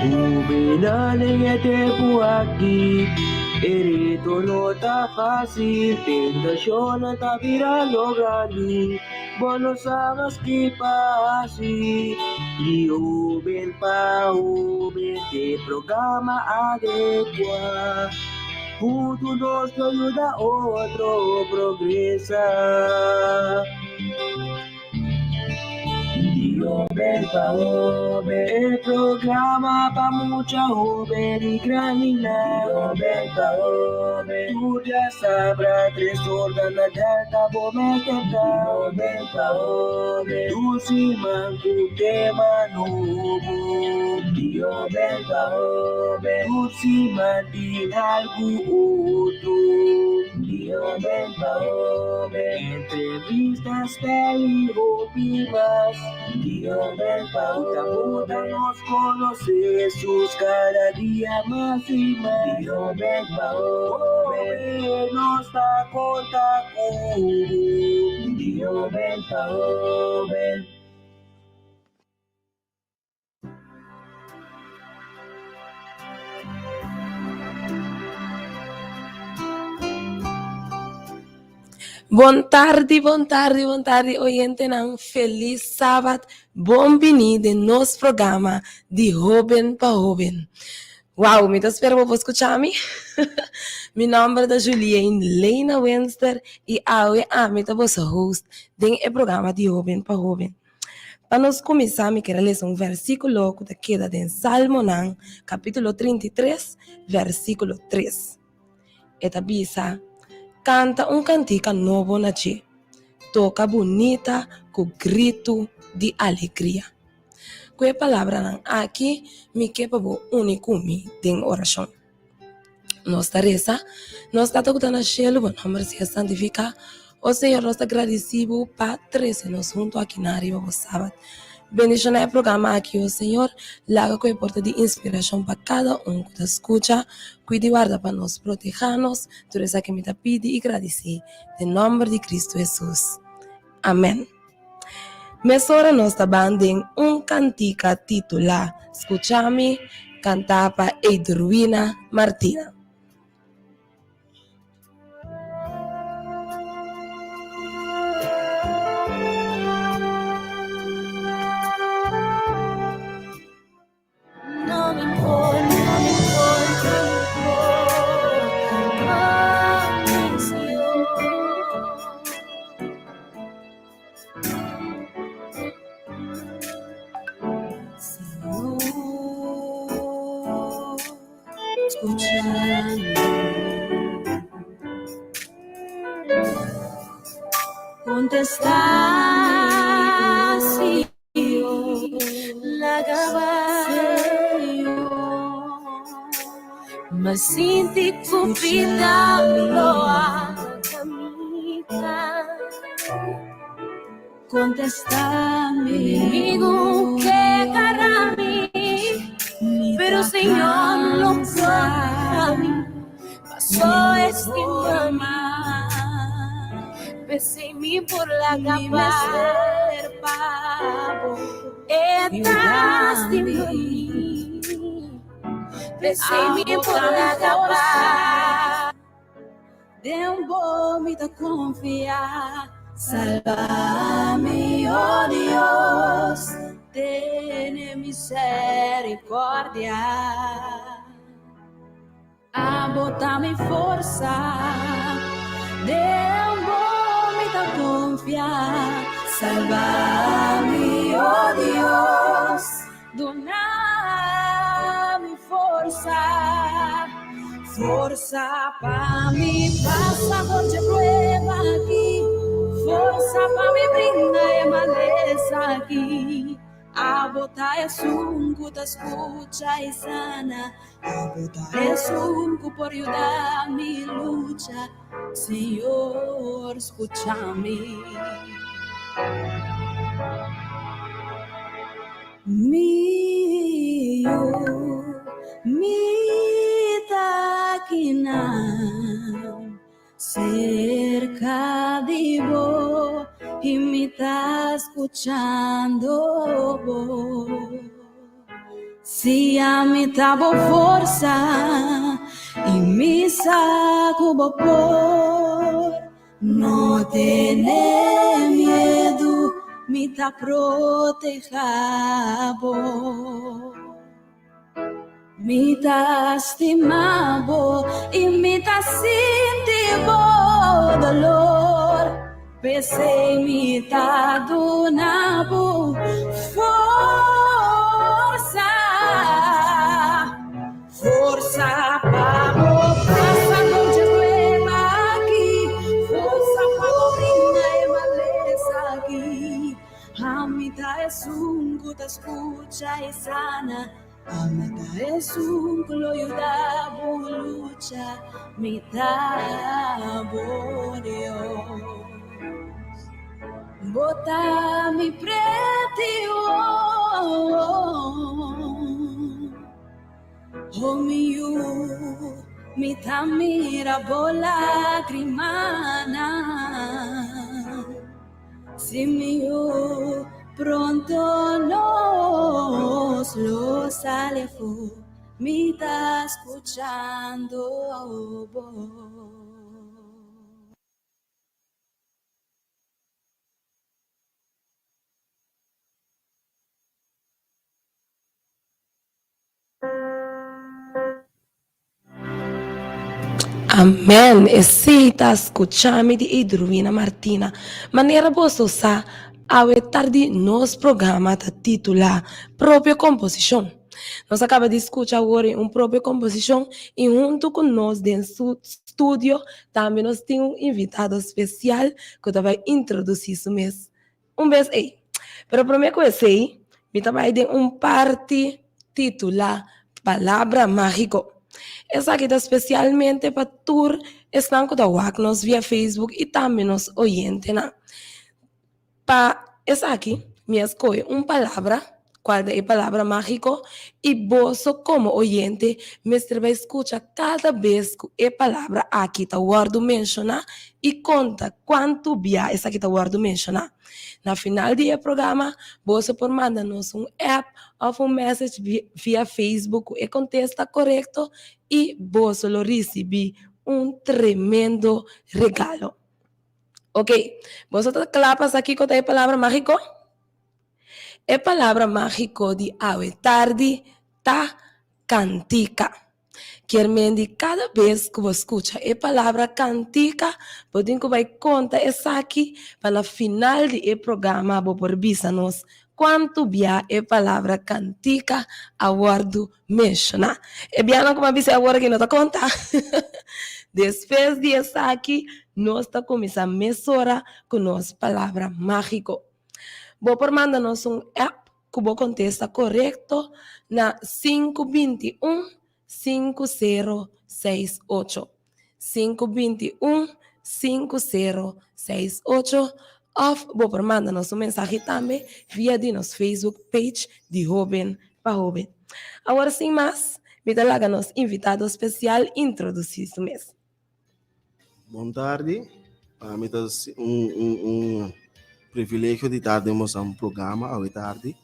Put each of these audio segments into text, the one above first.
Ubinaningete buhaki, erito no ta fácil, tentación ta viralo gali, bono sabas que pasi, di uben pa uben te programa adecua, junto nos ayuda otro progresa. Joven pa joven, el programa pa mucha joven y granina. Joven pa joven, tú ya sabrás tres órganos de alta bometeta. Joven pa joven, tú si manco tema nuevo. Joven pa joven, tú si mantin algo otro. Joven pa joven, entrevistas televisivas. Joven pa joven, nos conoce Jesús cada día más y más. Joven pa joven, nos da contacto. Joven pa joven. Buon tarde, oyente ng feliz sábado. Bom-vindo de nosso programa de Joven pa Joven. Wow, me espero por escuchar-me. Meu nome é Juliane Leina Wenster e hoje eu sou host do programa de Joven pa Joven. Para nós começar, me quero ler um versículo que queda em Salmo, capítulo 33, versículo 3. Eta bisa, canta cantica novo na ti. Toca bonita com grito de alegria. Com a palavra aqui, me quepa o único me em oração. Nossa reza, nós está tocando a Shelo, o nome se santifica. O Senhor, nós está agradecido para trazer-nos junto aqui na área do sábado. Bendição é o programa aqui, o Senhor, lá que porta de inspiração para cada que escuta, cuide e guarda para nós, proteger-nos, tudo isso que me pede e agradecer, em nome de Cristo Jesus. Amém. Mesora nós também cantica titular, escuchame, cantava Edruina Martina. Contestaste la mas sinti convidado a camita. Contestame, amigo, que para mí, pero Señor no para mí. Pasó estimama, besé en mí por la capa, estás en mí, besé en mí por la capa, de vómito confiar, salva-me, oh Dios, ten misericordia. A botar mi força, vómito confiar, salva-me, oh Dios, dona mi força para me passar por te prueba aqui, força para me brindar e maleza aqui. A botar é sunco da escucha e sana, a botar é sunco por ajudar mi lucha, Senhor, escucha-me. Me taquina cerca de vos y me está escuchando vos. se a me tabo força e me saco por. Não tenha medo, me tá protejado. Me tá estimado e me tá sentindo dolor. Pensei me tá donando força, força para passa não te leva aqui, força para brincar e maleza aqui. A mitad es un te escucha y sana. A mitad es un cloyuda lucha, mitad Dios. Bota mi pretio, oh miu, mitad mira bola grimana. Si mío pronto nos los alejo, me está escuchando vos. Amém. Aceita escuchar-me de Idruina Martina. Maneira você usar ao tarde nos programa da titular própria composição. Nós acaba de escutar agora uma própria composição e junto com nós dentro do estúdio também nós temos um invitado especial que vai introduzir isso mesmo. Beijo aí. Pero primeiro que eu sei, me vai de parte titular Palavra Mágico. Essa aqui está especialmente para tour estão com nós via Facebook e também nos oyentes. Para essa aqui, me escolhe uma palavra, qual é a palavra mágico, e você como oyente, me vai escutar cada vez que a palavra aqui está guardo mencionar e conta quanto via essa aqui está guardo mencionar. Na final do programa, você pode mandar-nos um app ou um message via Facebook e contesta correto e você receber um tremendo regalo. Ok? Você está claro aqui com a palavra mágico? A palavra mágico de hoje tarde tá cantica. Quer dizer, cada vez que você escuta a palavra cantica, você vai contar essa aqui para no final do programa, você visa-nos quanto via a palavra cantica aguardo mencionar. É bem como avisa agora que não está conta. Depois dessa aqui, nós está começando a mesurar com nossa palavra mágico. Vou por mandar-nos um app que vou contesta correto na 521-5068. 521-5068. Ou vou por mandar-nos mensagem também via de nosso Facebook page de Jovem para Jovem. Agora, sem mais, me dá lá nosso invitado especial introduzir isso mesmo. Boa tarde. Me dá privilégio de estar num programa hoje tarde.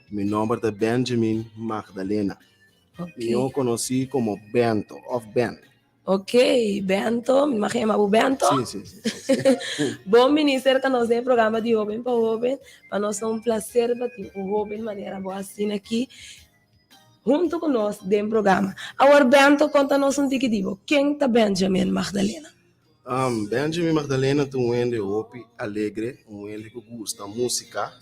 Meu nome é Benjamin Magdalena. Okay. Eu conheci como Bento, of Ben. Ok, Bento, me chamo Bento. Sim. Bom ministério que nós temos programa de Jovem para Jovem. Para nós é um prazer bater com o Jovem de maneira boa assim aqui, junto com nós dentro do programa. Agora, Bento, conta-nos um tiquitivo. Quem está Benjamin Magdalena? Benjamin Magdalena é um homem alegre, um homem que gosta da música,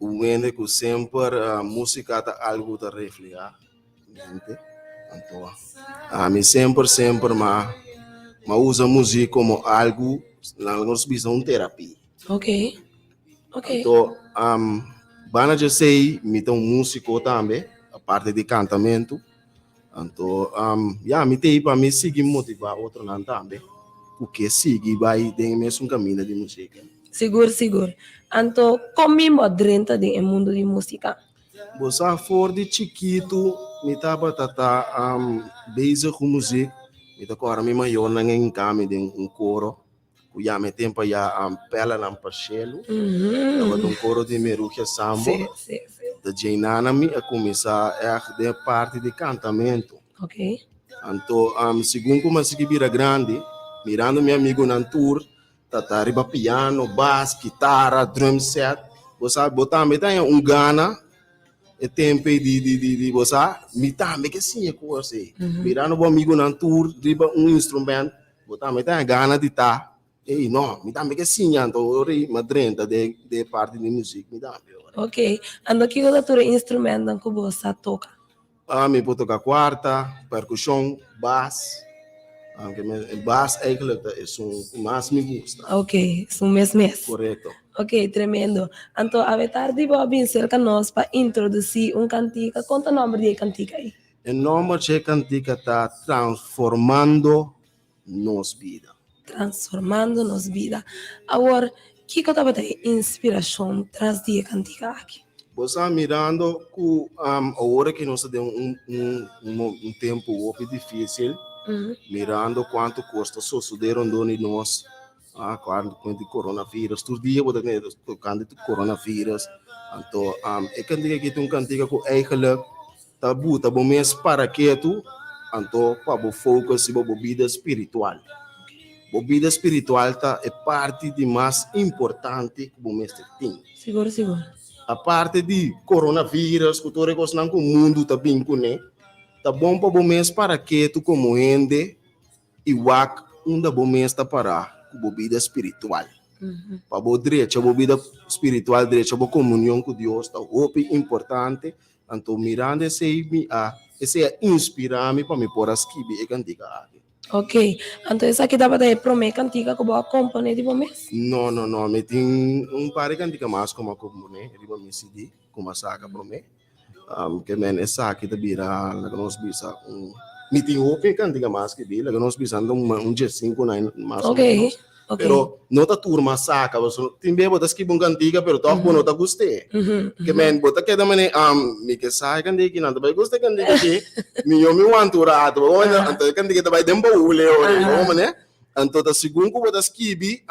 um homem que sempre a música está algo a refletir. Então, sempre usa a música como algo, nós precisamos de terapia. Ok. Então, bana já sei, me tem um músico também, a parte de cantamento. Então, me tem para me seguir motivar outro não também. Porque sigue vai ter mesmo caminho de música. Seguro. Então, como adrenta do mundo de música? Você for de chiquito, me estava bezig com música. Me agora me maior na encame de coro. O já me tempo já pela na parcelo. Tava um coro de meruja sambo. Sim. da Jainanami a começar a parte de cantamento. Ok. Então, segundo como se vira grande, mirando meu amigo na tour, tá riba piano, bass, guitarra, drum set, você botar metade Gana, e tempo de você, me também que sim é coisa. Mirando o amigo na tour, riba instrumento, botar metade Gana de tá, e não, me também que sim, então ori madrenta de parte de música, me também. Ok. Ando que outro instrumento que você toca? Me puedo tocar quarta, percussão, bass. Bass eigenlijk is um mais me gusta. Ok, isso mesmo. Correto. Ok, tremendo. Então, a tarde vou vir cerca nós para introduzir cantiga. Conta o nome de cantiga aí. O nome de cantiga está transformando nos vida. Transformando nos vida. Agora, que que estava de inspiração traz de cantiga aqui? Você mirando que agora que nós temos tempo muito difícil, mirando quanto custa sucederam doni nós, quando com o coronavírus, todo dia você tem tocando o coronavírus, então é cantiga que tem cantiga que eigenlijk tabu mês para que tu, então para foco se a vida espiritual. A vida espiritual é parte de mais importante que o mês tem. Seguro. A parte de coronavírus, que todo o mundo está bem com ele, tá bom para o mês para que tu como ende e wak bom mês para a vida espiritual. Para o direito, a vida espiritual, direito, a comunhão com Deus, tá importante. Então, mirando esse inspirar-me para me pôr a escrever e cantiga. Ok, então essa aqui dá para prometer cantiga que eu vou acompanhar de mês? Não, me tem par de cantiga mais como acompanhar, eu vou me decidir como saca prometer. Que essa aqui da bira, lá que nós bisa me tem open cantiga mais que bira, lá que nós bisa dia 5 mais ou menos. Pero nota turma saca, você tem bem botar que bom cantiga, pero toque bom nota gostei. Que bota que da mané me que sai cantiga que não vai gostar cantiga que me eu me wanturado, então cantiga da vai dembo ule ore, mané. Então da segundo bota skibi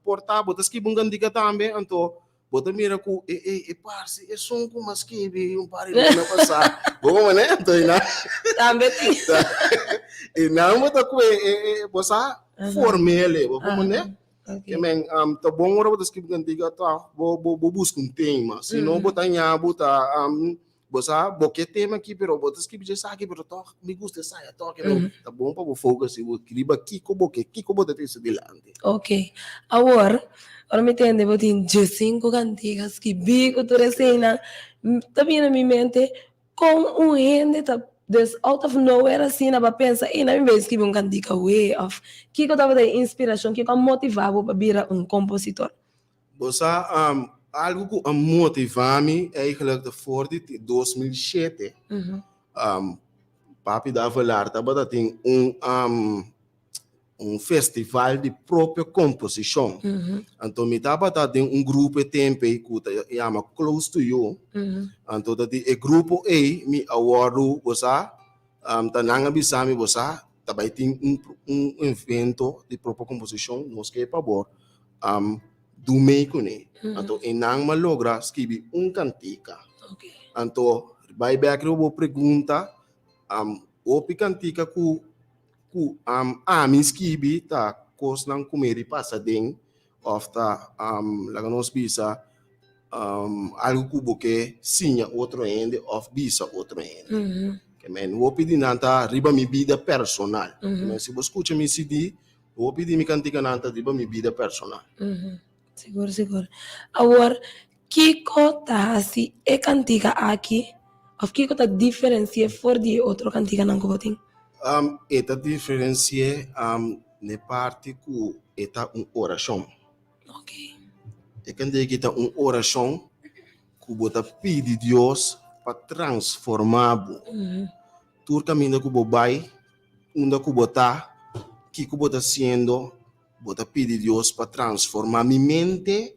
porta bota skibi bom cantiga também, então bota mira ku parse é som com mas skibi pare na passar. Bom mané, então ina. Também. E não bota ku bossa formele, como né? Que men tá bom hora botar skip cantiga tá, vou buscar tema, se não botar nha botar bossa boque tema aqui, pero botar skip já sabe, pero tá me gusta saia tá que tá bom para o foco se o criba kiko botar isso delante. Ok, agora me entende, vou ter 5 cantigas que bico tu recena, tá vindo na minha mente com rende tá out of nowhere assim, na pensa e na minha vez que cantiga way of que eu tava de inspiração, que eu motivava para virar compositor. Bossa algo que motivava-me eigenlijk voor de 2007. Papi dava lá, tava tem festival de própria composição. Então me tava tem grupo de tempo que chama Close to You. Então o grupo me awardo bossa tananga bisami bossa também tem evento de própria composição, nós que favor do meio com ele. Então enang malogra escrever cantica. Então vai back eu vou pergunta o cantica ku me escrevi tá coisa não comer passa dentro of tá lá nós bisa algo que porque sinha outro ende of bisa outro ende. Que men vou pedir nanta riba minha vida personal. Mas se você escuta me CD, vou pedir me cantiga nanta riba minha vida personal. Seguro. Agora, que cota assim é cantiga aqui? Of que cota diferencia for de outro cantiga não que tem? Esta diferencia na parte que está oração. Ok. É cantiga que está oração que bota pedir Deus para transformar. Todo caminho que você vai, onde que você está, que você está sendo, você pedir Deus para transformar minha mente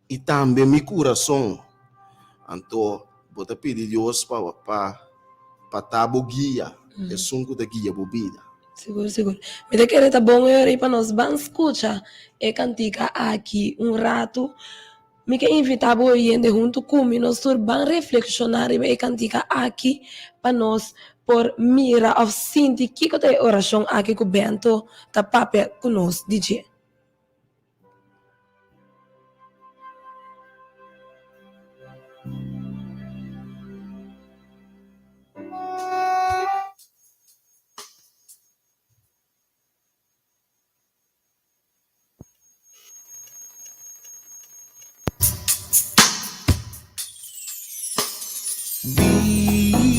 e também meu coração. Então, você pedir Deus para estar guia, é sunco da guia para vida. Seguro. Me querer tá bom eu para nós vamos escutar e cantiga aqui rato. Me que invitar o oyente junto comigo, nós vamos reflexionar e cantar aqui para nós por mira of sinti que tem oração aqui com Bento tá papel com nós, DJ.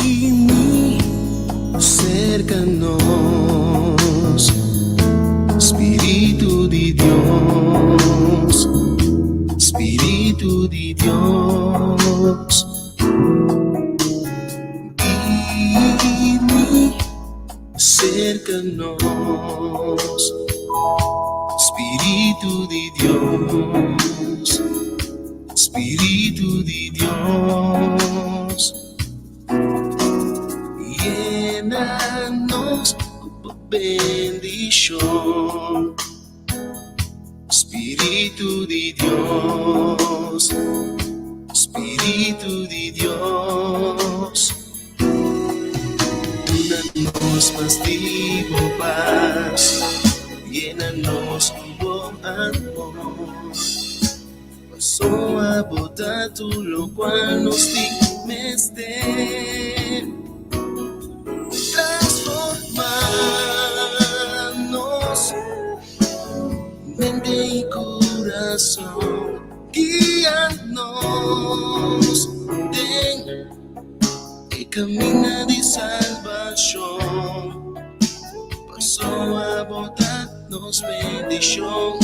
Vini cerca-nos, Espírito de Deus, Espírito de Deus. Vini cerca-nos, Espírito de Deus, Espírito de Deus. Llena-nos con bendición, Espíritu de Dios, Espíritu de Dios. Una-nos más vivo paz, llena-nos con buen amor. Pasó a botar tú lo cual nos dimeste. Transformarnos, mente y corazón, guíanos, den el camino de salvación. Pasó a botarnos bendición,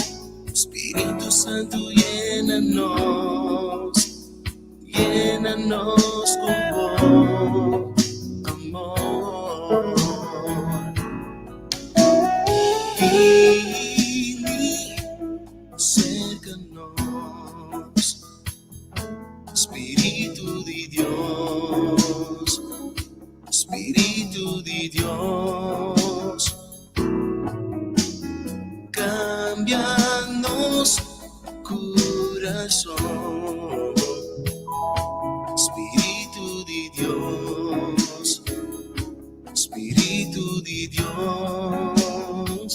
Espíritu Santo llénanos, llénanos con vos. Vini cerca-nos, Espírito de Deus, Espírito de Deus. Cambia-nos coração, Espírito de Deus, Espírito de Deus.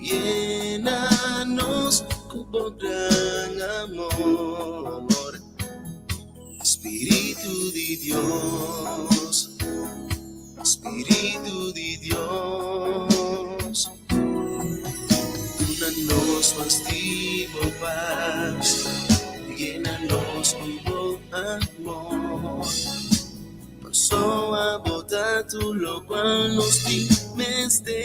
Llena-nos con gran amor, Espírito de Deus, Espírito de Deus. Duna-nos más vivo paz, llena-nos con buen amor. Pasó a botar tú lo cual nos dimeste.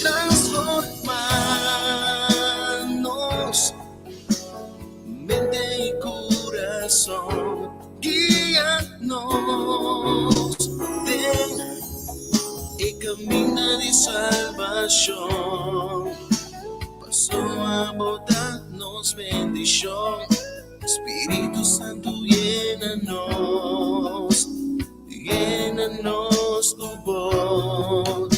Transformarnos, mente y corazón, guíanos, den el camino de salvación. Pasó a botarnos bendición, Espíritu Santo llénanos, llénanos tu voz.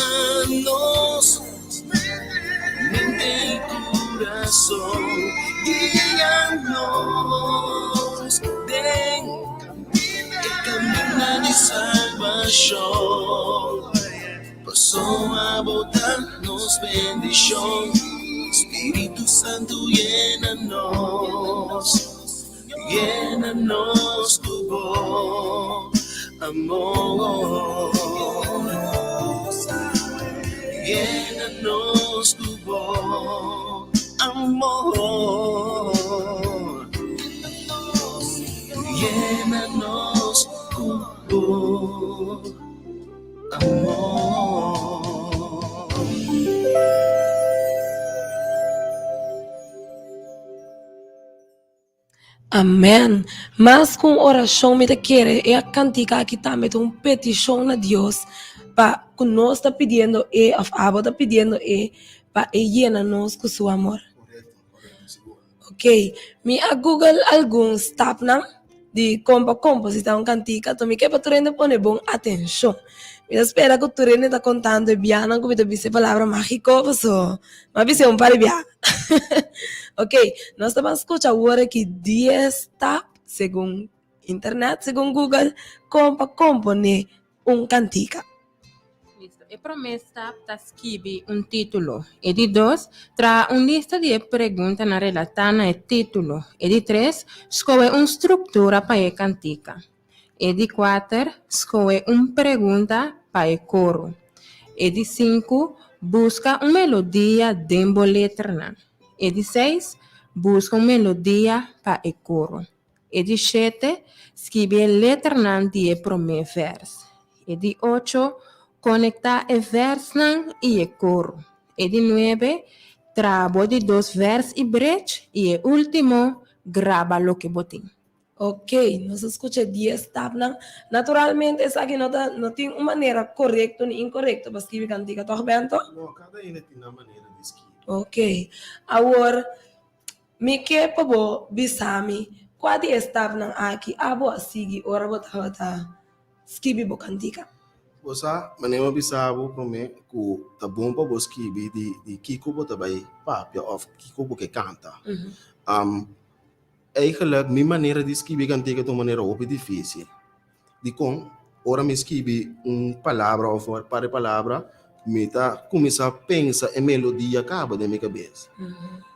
Transformarnos, mente y corazón, guíanos, den el camino de salvación. Pasó a botarnos bendición, Espíritu Santo llénanos, llénanos tu voz, amor. Llénanos tu voz, amor. Llénanos tu voz, amor. Amém. Mas com oração me te quer é a cantica aqui também uma petição a Deus para que nós está pedindo of abo está pedindo para llena nos com seu amor. Ok, me a Google alguns step não de composição cantica, então me quer para tu rende pone bom atenção. Me espera que tu rende está contando e bem, não que me dice palavra mágico, so, mas dice um par de Ok, nós estamos escutando agora aqui 10 step segundo internet, segundo Google, como para componer cantica. Listo. E promessa está escrever título. E de 2, tra lista de perguntas na relação ao título. E de 3, escolhe uma estrutura para a cantica. E de 4, escolhe uma pergunta para o coro. E de 5, busca uma melodia dentro da letra. E de 6, busca uma melodia para o coro. E de 7, escreve a letra de primeiro verso. E de 8, conecta o verso e o coro. E de 9, traba de 2 versos e brecha. E o último, grava o que botem. Ok, nós escutamos 10 step não. Naturalmente, essa aqui não tem uma maneira correta nem incorreta para escrever cantica, tá bem? Não, cada um tem uma maneira de escrever. Ok, agora, me quer para você bisami, qual é step não aqui, abo a seguir, ora bota escrever a cantica. Você, maneira bisabo para mim, que tá bom para você escrever de Kiko bota vai papel of Kiko porque canta. Eigenlijk minha maneira de escrever cantica de uma maneira muito difícil. De como, ora me escrever palavra ou uma par de palavra, me tá começar a pensar em melodia acaba da minha cabeça.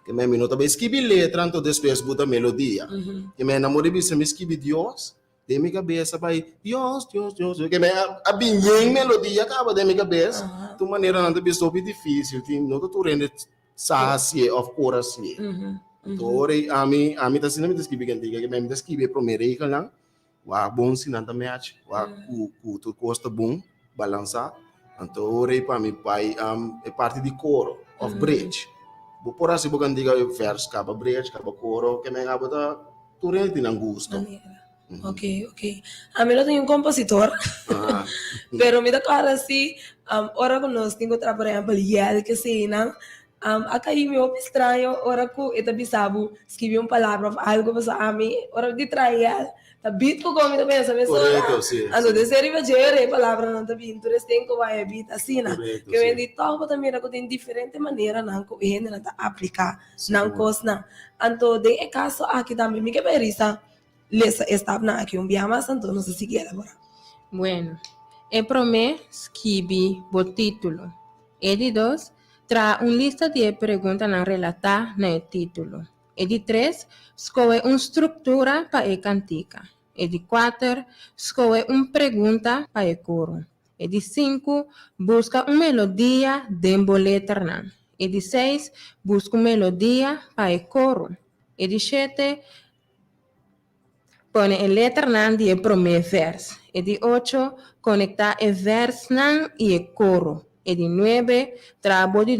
Que me não tá escrever letra, então depois bota melodia. Que me namorei bisa me escrever Deus, de minha cabeça vai Deus. Que me abinhem melodia acaba da minha cabeça. De maneira não tá muito difícil, não tô turendo saci of coração. Então, a mim tá sendo me escrever cantica, que me escrever primeiro aí lá, o bom sinal da match, o tu gosta bom, balançar. Então, ora para mim pai é parte de coro of bridge. Por assim vou cantar o verso, capa bridge, capa coro, que me acaba da turente não gosto. Ok. A mim não tenho compositor, pero me dá cara assim, ora conosco tenho outra, por exemplo, que sei não. Acá me é estranho, ora que eu bisabo escrevi uma palavra, algo para a mim, ora de trair, tá bit com como eu penso, mas correto, sim. Ando de ser a palavra não tá bem, então tem que vai bit assim, né? Que eu vendi tal também, que tem diferente maneira, não que ele não tá aplicar, não coisa não. Então de caso aqui também me que perisa, lesa estava na aqui biama, então não se seguir agora. Bueno, e promessa escrever o título. E de 2, tra lista de perguntas na relação ao título. E de 3, escolhe uma estrutura para a cantica. E de 4, escolhe uma pergunta para o coro. E de 5, busca uma melodia dentro da letra. E de 6, busca uma melodia para o coro. E de 7, põe a letra de primeiro verso. E de 8, conecta o verso e o coro. E de 9, traba de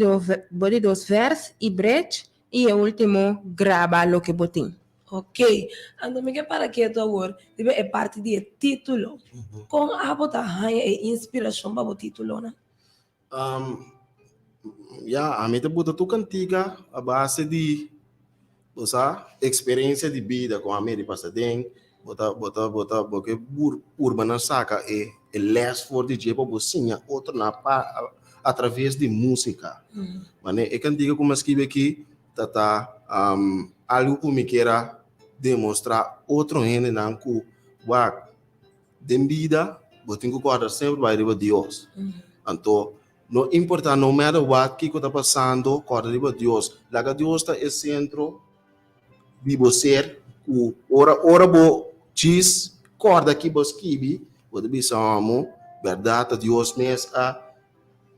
2 versos e brecha. E o último, grava o que botem. Ok, então me que para que tu agora é parte do título. Como a botar a inspiração para o título, né? A mim te bota tu cantiga a base de experiência de vida com a minha de passadem, porque urbana saca é less for de jeito para você outro na através de música. Mas é cantiga como escreve aqui algo que me queira demonstrar outro gente não que de vida eu tenho que guardar sempre vai riba Deus. Então não importa no matter what que está passando guarda riba Deus. Lá Deus está é centro de você o ora bo diz corda que você escreve pode bisamo verdade Deus mesmo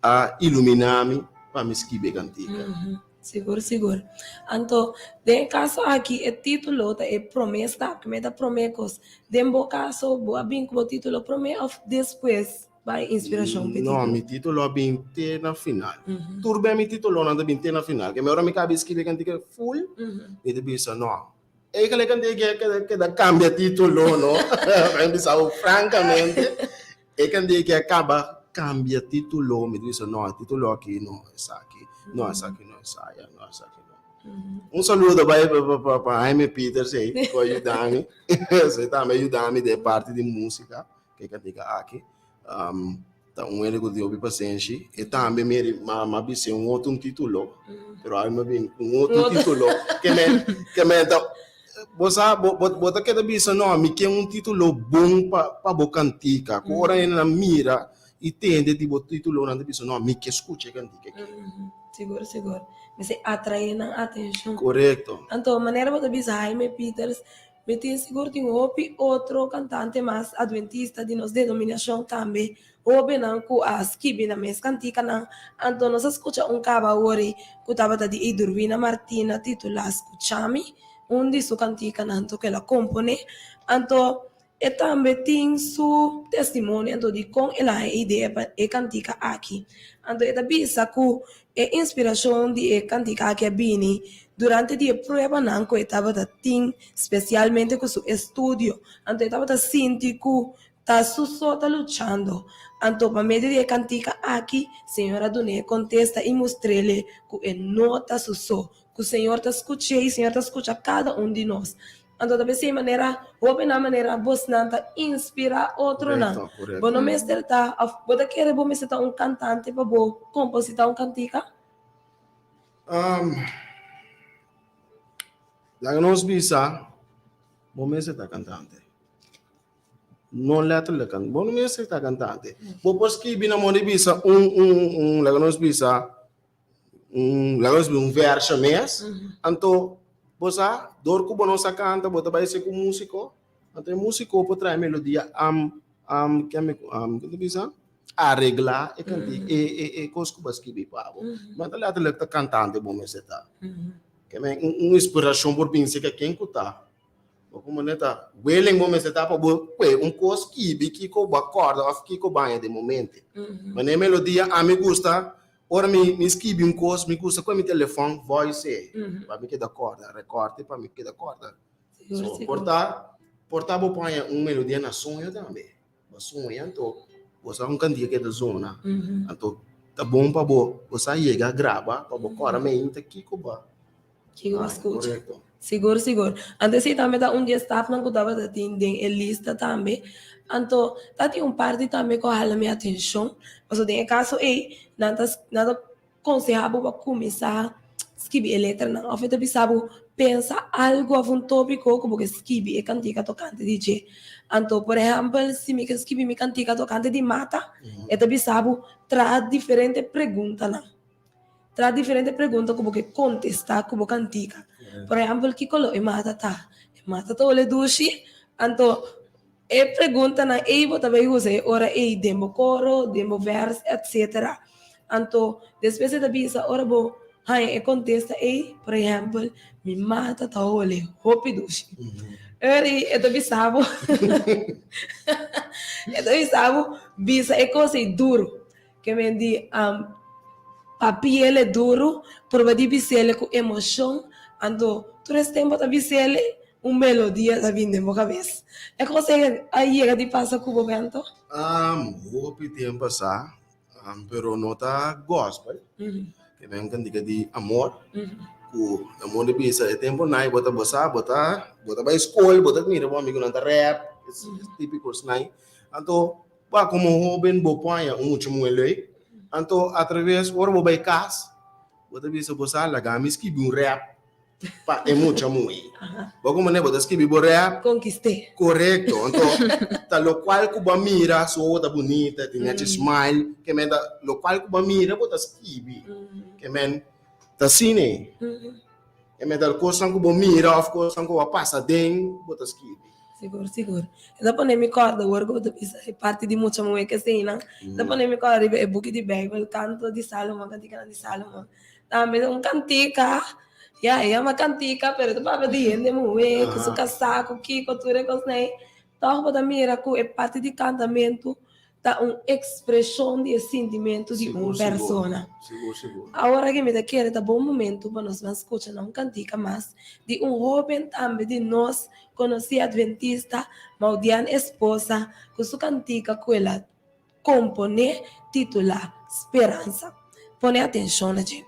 a iluminar-me para me escrever cantiga. Seguro. Então, de caso aqui, o título é promessa, que me dá promessas. De caso, boa bem com o título promessa, depois vai inspiração. Não, meu título é bem na final. Tudo bem, meu título não é bem na final. Que me hora me cabe escrever cantiga full, e depois não. E que le cante que da cambia título, no? Pensavo francamente, e cante que acaba cambia título, me dice no, el título aquí no es aquí, no es aquí, no es allá, no es aquí. Un saludo para Jaime Peters aí, por ajudar-me. Você está me ajudando de parte de música, que diga aqui. Então, ele que deu paciência. E também, me disse outro título. Pero aí, me vem outro título. Que me então, você quer dizer, não, me quer título bom para a cantica. Que ora na mira, e tem de título, não diz, não, me quer escutar cantica. Seguro. Me se atrai na atenção. Correto. Então, maneira você diz Jaime Peters, me tem seguro tem outro cantante mais adventista de nossa denominação também. Obe não com a skibi na mes cantica não. Então, nós escuta cava ori que estava de Idurvina Martina titula Escuchami, onde su cantica não que ela compone. Então, e também tem su testemunho então de com ela ideia para cantica aqui. Então, ela bisa que a inspiração de cantica aqui bini durante a prova não que estava tem especialmente com seu estudo. Então, estava sentindo que tá só lutando. Então, para meio de cantica aqui, Senhora Dune contesta e mostra-lhe que não está só, que o Senhor está escutando e o Senhor está escutando cada de nós. Então, da mesma maneira, na maneira, você não inspira outro, não. Bom, não me está, você quer ser cantante para compositar cantica? La nós bisa, bom me está cantante. Não letra le can, bom me está cantante. Bom pois que bina mo bisa la nós bisa la nós verso mes. Anto bosa dor ku bono sa canta, bota vai ser com músico. Anto músico pode trazer melodia que me bisa arreglar e cantar e coisa que você que pavo. Mas a letra le cantante bom me está. Que uma inspiração por pensar que quem cuta como neta willing momento está para coisa que com corda ou que com banha de momento mas nem melodia a me gusta ora me escrevi coisa me gusta com meu telefone voice para me que da corda recorte para me que da corda portar vou pôr melodia na sonho também sonho então você candia que da zona então tá bom para você chegar grava para corda me inte que com que eu escuto. Seguro. Antes também tá dia staff não cuidava da tem lista também. Então, tá tem parte também que ela minha atenção. Mas tem caso nada aconselhável para começar a escrever letra não. Ou feito bisabo pensa algo a tópico como que escrever cantica tocante DJ. Então, por exemplo, se me escrever me cantica tocante de mata, então bisabo traz diferentes perguntas não. Traz diferentes perguntas como que contestar como cantica. Por exemplo, que colo e mata tá olhe dushi, então e pergunta na e bota vai usar ora e demo coro, demo verso, etc. Então, depois da bisa ora bo hai e contesta e, por exemplo, me mata tá olhe hopi dushi. Eri e bisabo. Bisabo bisa e coisa duro que me di papel é duro, por vai dizer com emoção, ando todo tempo tá dizer melodia tá vindo na cabeça. É coisa aí é de passa com o momento? Vou tempo passar, pero não tá gospel, que vem candiga de amor, o amor de bisa é tempo nai bota vai escola, bota mira bom amigo não tá rap, típico nai, então pa como joven bo ponha último ele. Então, através do orbo by cas, você bisa bosa laga miski bi rap pa é muito muito. Como né você escreve bo rap conquistei. Correto. Então, tá lo qual que ba mira so outra bonita, tem esse smile, que men lo qual que ba mira bota escreve. Que men tá cine. Que men dal coisa que ba mira, of course, que ba passa den bota escreve. Seguro. Depois nem me corda, o orgulho é parte de muita mulher que sei, não? Depois nem me corda, é book de Bible, canto de Salomão, cantica de Salomão. Também cantica, é uma cantica, pero tu papa de gente mulher, com seu casaco, que cultura com os nei. Então, para mim era que é parte de cantamento, da uma expressão de sentimento de uma pessoa. Seguro. Agora que me quer dar bom momento para nós escutar uma cantica mais de um jovem também de nós conhecia adventista, Maudian esposa, com sua cantica que ela compone titula Esperança. Põe atenção, gente.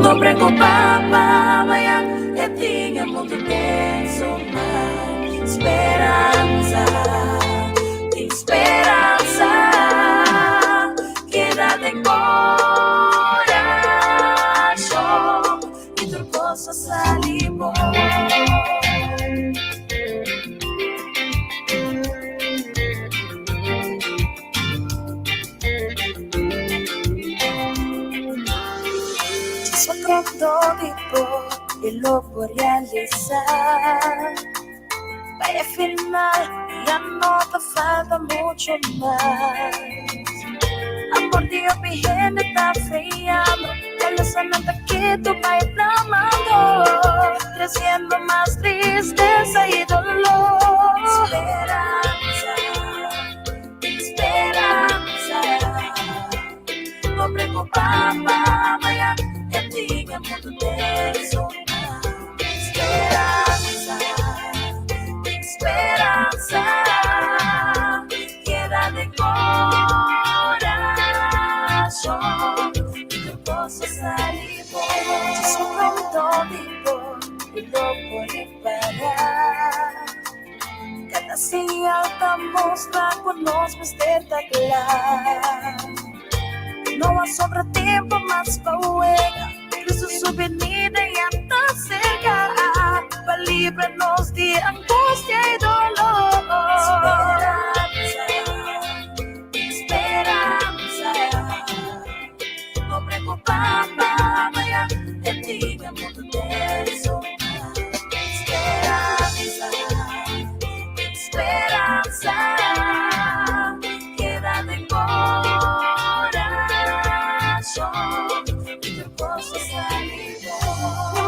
Não preocupava, amanhã eu tinha muito penso, mas esperança, tem esperança, queda de coração e tu posso salir bom. Todo tipo y lo puedo realizar. Vaya final, ya no te falta mucho más. Amor, Dios, mi gente está friando. Con los amantes que tú vas clamando, creciendo más tristeza y dolor. Esperanza, esperanza. No preocupaba, vaya. Tenga mundo tenso, esperanza, esperanza, queda de corazón y tu cosa salir por. Yo soy un tónico y no puedo parar. Cada señal te mostra con los misterios claros. No va sobre tiempo más para juega. Su venida ya está cerca, para librarnos de angustia y dolor. Esperanza, no preocupaba, vaya, el día mundo tenso. Esperanza, queda de corazón.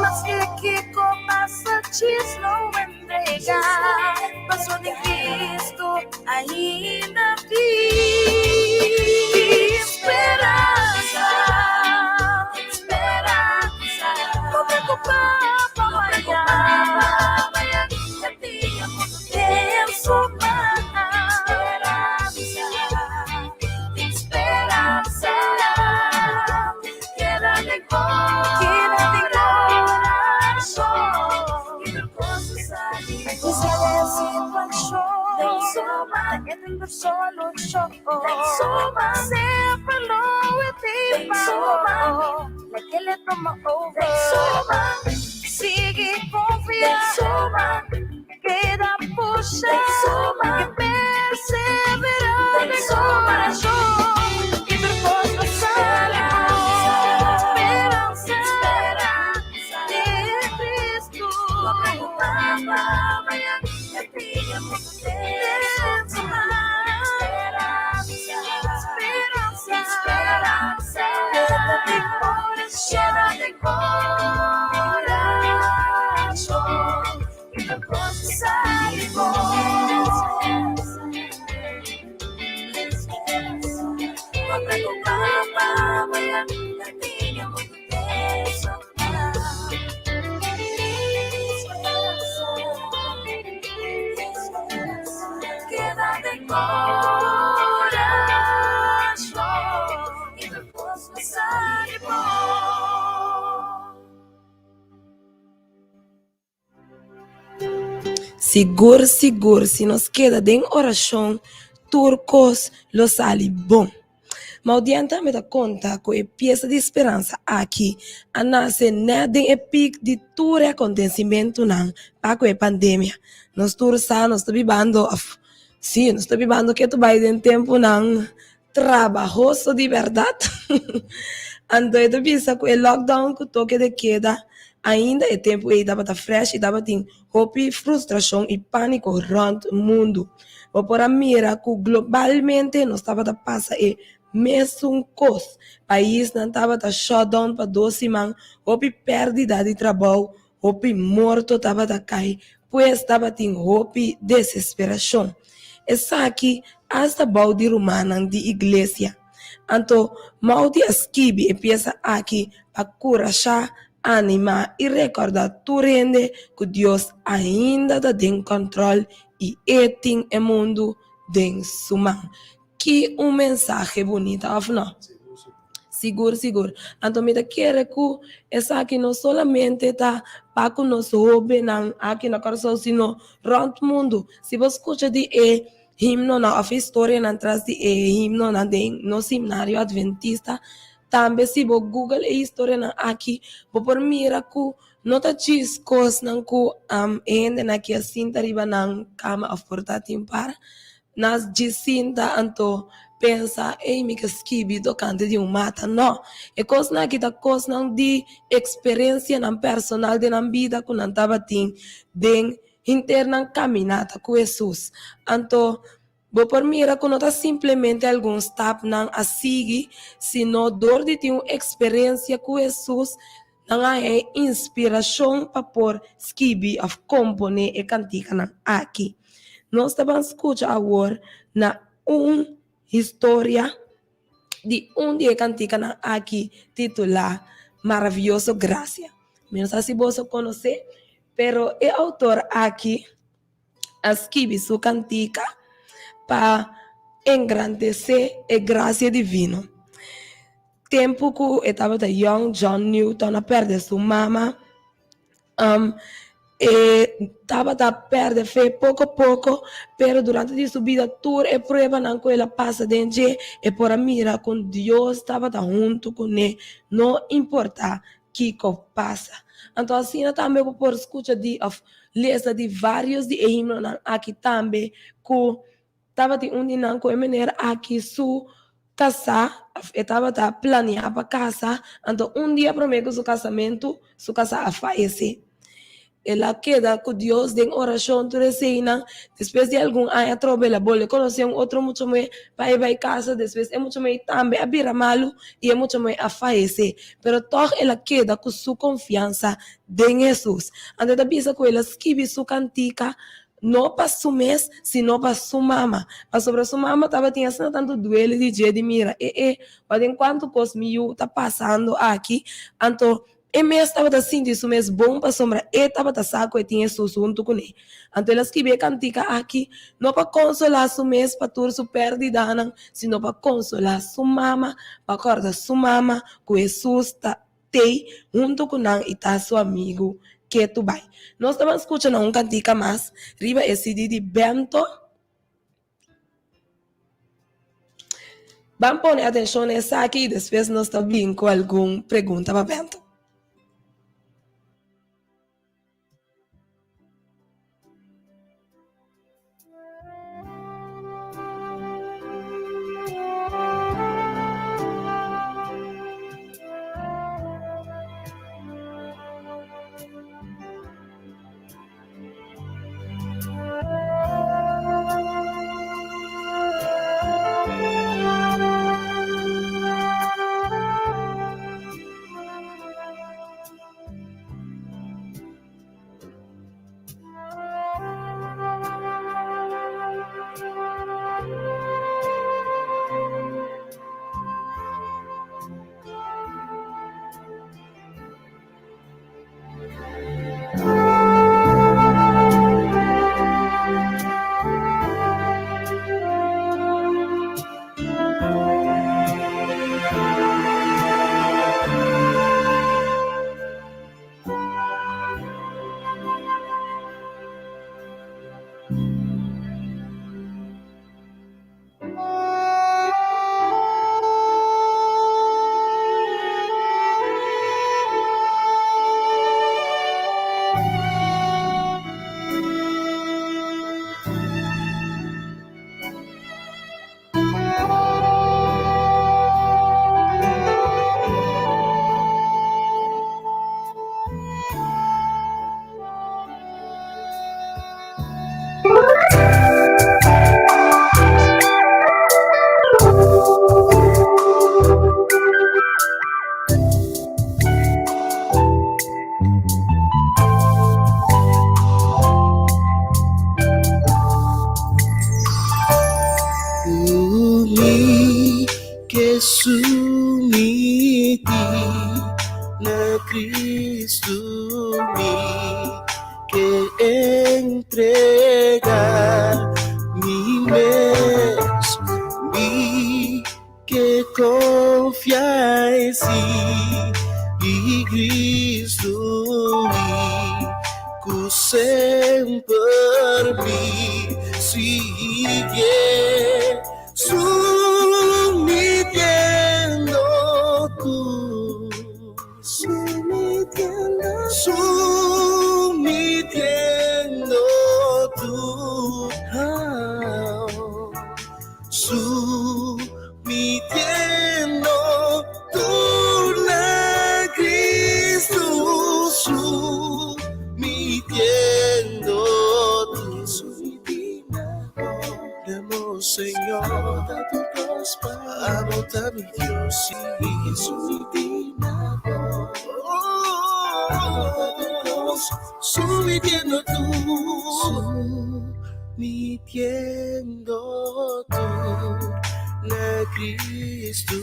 Mas que combate não entregar, passou de Cristo ainda vi esperança, esperança. Não preocupava amanhã, eu tinha muito tempo mais. Esperança, queda de solution. Sempre lo naquele promo over. Sigue confiando, queda puxa, que perseverar de coração. E por costa sale esperança, de Cristo. Não preocupava, amanhã eu tinha muito tempo mais. Esperança, llena de corazón, y por cosas sale no preocupaba, amanhã eu tinha muito tempo. Queda de corazón y me puedo salir. Seguro, se nos queda em oração, turcos lo sale bom. mas adianta me dá conta que a peça de esperança aqui a nasce nada em pico de todo acontecimento não para com a pandemia. Nós todos nós estamos vivendo, sim, nós estamos vivendo que tu vai em tempo não trabalhoso de verdade. Então eu penso que o lockdown que toque de queda ainda é tempo e dava fresh e dava tem hope, frustração e pânico rond o mundo. O por a mira que globalmente nós estava a passar e mesmo coisa. País não estava a shutdown para 12 semanas, hope perdida de trabalho, hope morto estava a cair, pois estava tem hope desesperação. Essa aqui hasta balde romana de igreja. Então, maldi askibi e pieza aqui para curachar, animar e recordar tu rende que Deus ainda está em controle e tem o mundo em sua mão. Que mensagem bonito, não? Seguro. Então, me quer que essa aqui não solamente está para que nós hobby aqui na coração, sino round mundo. Se você escuta de himno na história na atrás de himno na no seminário adventista, também se você Google a história na aqui, você por mira que não tá diz coisas não que ainda na que assim tariba na cama a portátil para nas dicinta anto pensa me que skibi do canto de mata não é coisa na que da coisa não de experiência na personal de na vida que não tava tem den interna caminhada com Jesus anto bo por mira que não tá simplesmente algum step não a seguir sino dor de ter uma experiência com Jesus não é inspiração para por skibi of compone e cantica na aqui. Nós estamos escutando agora na história de dia cantica na aqui titular Maravilhoso Gracia. Não sei se você conhece, pero o autor aqui escreve sua cantica para engrandecer a graça divina. Tempo que estava de young John Newton a perder sua mama, estava a perder fé pouco a pouco, pero durante a subida toda a prova não que ela passa dentro e por a mira com Deus estava junto com ele, não importa que passa. Então assim também por escuta de lista de vários de himnos aqui também que estava de não com a maneira aqui su casa estava a planear para casa, então dia primeiro seu casamento, sua casa a falecer. Ela queda com Deus em oração toda semana, depois de algum ano trobela bole conhecer outro muito mais para ir casa, depois é muito mais também a bira malo e é muito mais a falecer, pero toch ela queda com sua confiança em Jesus. Anda da bisa com ela escreve sua cantica não para su mês, sino para sua mama. Para sobre sua mama estava tinha tanto duelo de dia de mira. Mas enquanto cosmio está passando aqui, então e mês estava assim disso mês bom para sombra e estava da saco e tinha su junto com ele. Então ela escreveu cantica aqui não para consolar su mês para tur su perdida, sino para consolar su mama, para acordar su mama que Jesus está junto com ela e está seu amigo. Que tu vai. Nós estamos escutando um cantica mais, riba esse de Bento. Vamos pôr atenção nessa aqui e depois nós estamos com alguma pergunta para Bento. submiti na Cristo me que entrega mi mes, mi que confia em si e Cristo me que sempre me sigue sumitiendo tú, sumitiendo tú, sumitiendo tú na Cristo, sumitiendo tú, Demos, Señor, da tu prospa, anota mi Dios, y sumitiendo tú, sumitiendo tú, na Cristo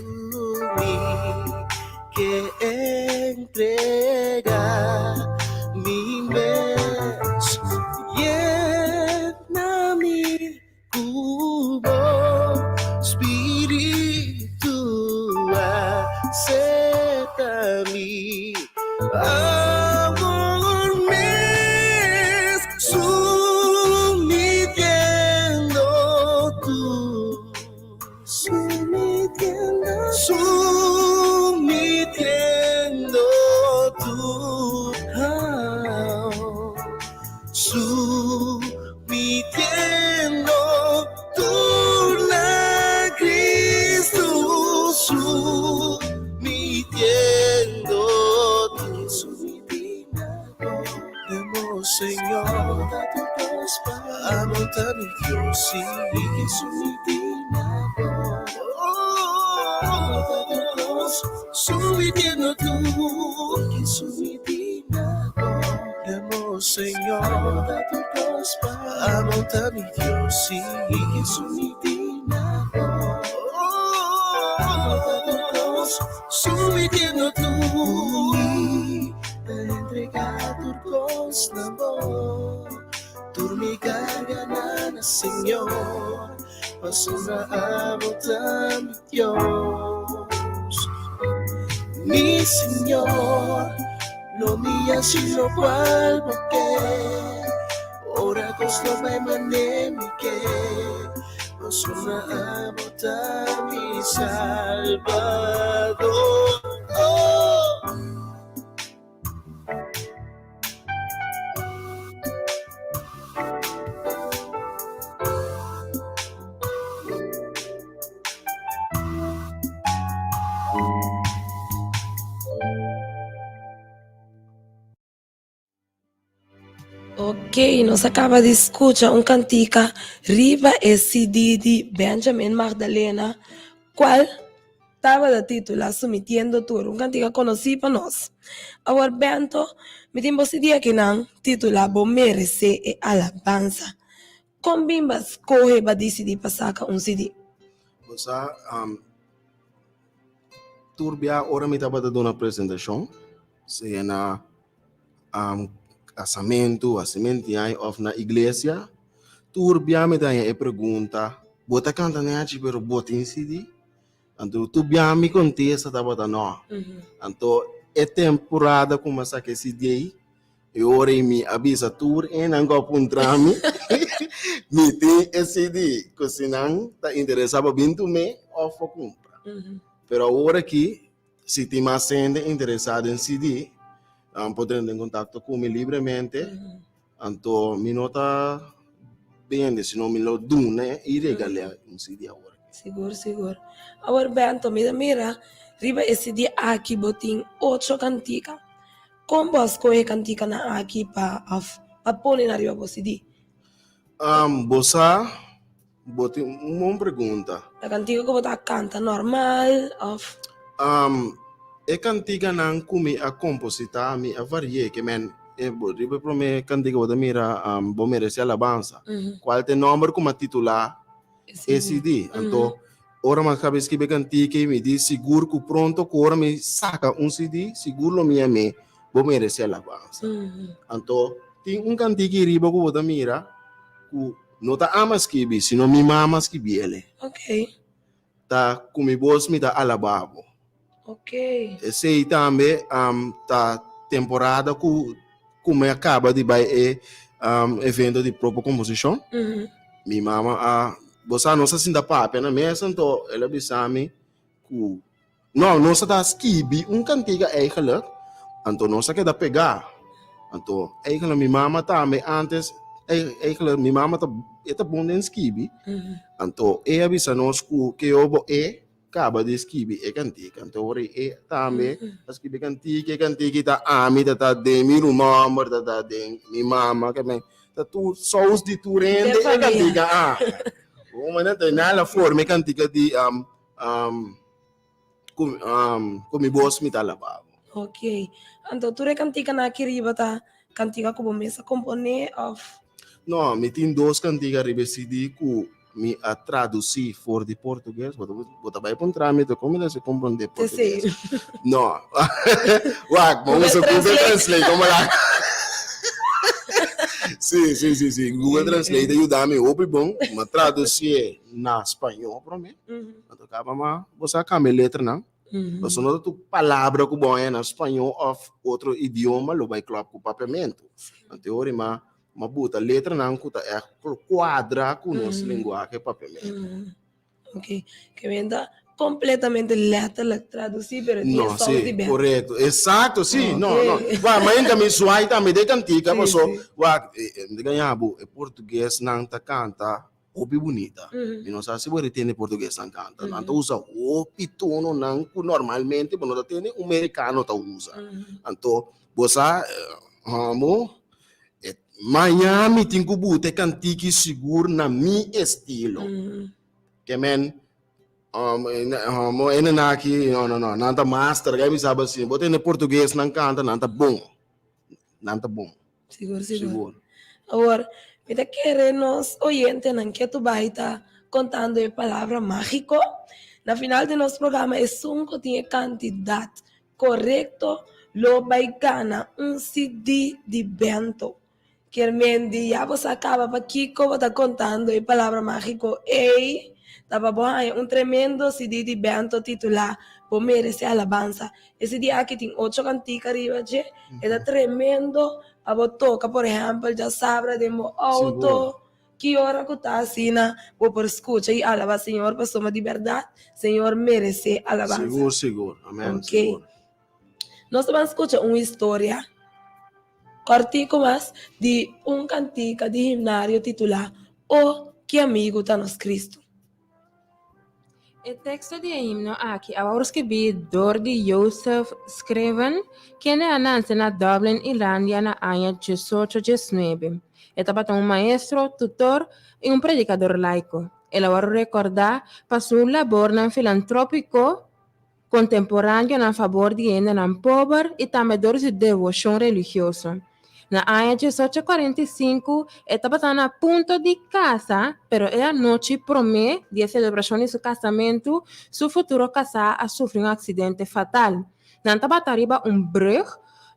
mi que entrega mi mes, llena mi cubo, Espíritu acepta mi amor mes, sumitiendo tú, sumitiendo tú, sumitiendo tú na Cristo, sumitiendo tú, Demos, Señor, da tu prospa, anota mi Dios, y sumitiendo tú, Demos, Señor, da tu prospa, anota mi Dios, y sumitiendo tú, entregar tu cos na mão, turmigarga na Senhor, pasuna abota mi Dios, mi Señor, no mía sino cual porque ora costo vai manemi que pasuna abota mi Salvador. Ok, nos acaba de escuchar un cantica Riva e CD de Benjamin Magdalena, cual estaba de título Sumitiendo Tour, un cantica conocido para nós. Ahora, Bento, me tiempo CD que nan titula Bo Merece e Alabanza. Como bimba escoge para decidir pasar un CD? Você, turbia, ora me estava dando uma apresentação, se na casamento, ou na igreja, turbia me dá a pergunta, bota canta né, pero bota em CD? Então, turbia me contesta, tá bota não. Então, é temporada como essa que CD, e ora me avisa tour, e não go puntrami, me tem esse CD, que se não tá interessado bem tu me, ou for compra. Pero agora que, se tem mais gente interessada em CD, podem entrar em contato comigo livremente. Então, me nota bem, se não me lo dou, né? E regalar um CD agora. Seguro. Agora, Bento, mira, riba esse dia aqui, botin 8 cantica. Como você escolhe cantica na aqui para pôr na riba do CD? Você, botin uma pergunta. A cantica que você canta normal, of? E cantica não come a compositar, me a variar, que men, riba para me cantica você mira, bom merece alabanza. Qual é o nome como titular? CD. Então, ora ma cabe escrever cantique me diz seguro que pronto que ora me saca CD, seguro minha me vou merecer alabança. Então, tem cantique riba que você mira, que não tá amas que bi, sino mi mamas que bi ele. Ok. Tá com mi boss me tá alababo. Ok. Esse aí também tá temporada que me acaba de vai evento de própria composição. Mi mama você não se ainda papo na mesa, então ela bisame que não se dá skibi cantiga eigenlijk, então não se quer pegar, então eigenlijk mi mama também antes eigenlijk mi mama tá bom em skibi, então ela bisa nós que eu vou acaba de skibi cantiga, então ora também skibi cantiga tá ami tá de mi number tá de mi mama que me tá tu só os de tu rende cantiga Uma na forma cantiga de como boss me talababo. Ok. Então, tu cantiga na kiriba tá cantiga como mesa compone of? Não, me tem dois cantigas recebi que me a traduzir for de português, bota vai para um trâmite como ele se compreende português. Não. Wag, vamos a Google Translate como lá. Sim. Google Translate ajuda-me, bom, uma traduzir na espanhol para mim. Então, acaba mas você acaba a letra não. Você não tem palavra que bom é na espanhol ou outro idioma, lo vai colocar com papiamento. Na teoria, mas bota letra não, que é quadra com nossa linguagem é papiamento. Ok. Que venda completamente letra traduzir, pero no, sí, correcto, exacto, sí, no, mas ainda me suai também de cantica, mas só, ganhabo, português não tá canta, opi bonita, e não sabe se você tem português não canta, não usa opi tono não, que normalmente, quando tem americano tá usa, então, você, Miami tem que botar cantique seguro na mi estilo, que men ene na aqui não tá master, que me sabe assim, botei no português não canta, não tá bom. Seguro. Agora, me tá querendo nos oyentes não que tu vai estar contando a palavra mágico. Na final de nosso programa, é que tinha candidato correto, lo vai ganhar CD de bento. Que mendi já você acaba para Kiko, está contando a palavra mágico. Ei, estava bom, tremendo CD de bento titular, por merecer alabanza. Esse dia aqui tem 8 canticas arriba, é tremendo. A toca, por exemplo, já sabe de meu auto, que hora que está assim, vou por escuta e alaba, Senhor, pessoa de verdade, Senhor merece alabanza. Seguro, amém. Ok. Seguro. Nós vamos escutar uma história cortico mas de cantica de himnário titular O que amigo está nos Cristo. O texto de himno aqui é escrito de Joseph Scriven, que nasceu na Dublin, Irlanda, na ano 1819. Estava um maestro, tutor e predicador laico. Ele vai recordar para sua labor filantrópico contemporâneo a favor de gente pobre e também de devoção religiosa. Na ano 1845, estava a ponto de casa, pero a noite promete de celebração de seu casamento, seu futuro casar a sofrer acidente fatal. Não estava arriba brug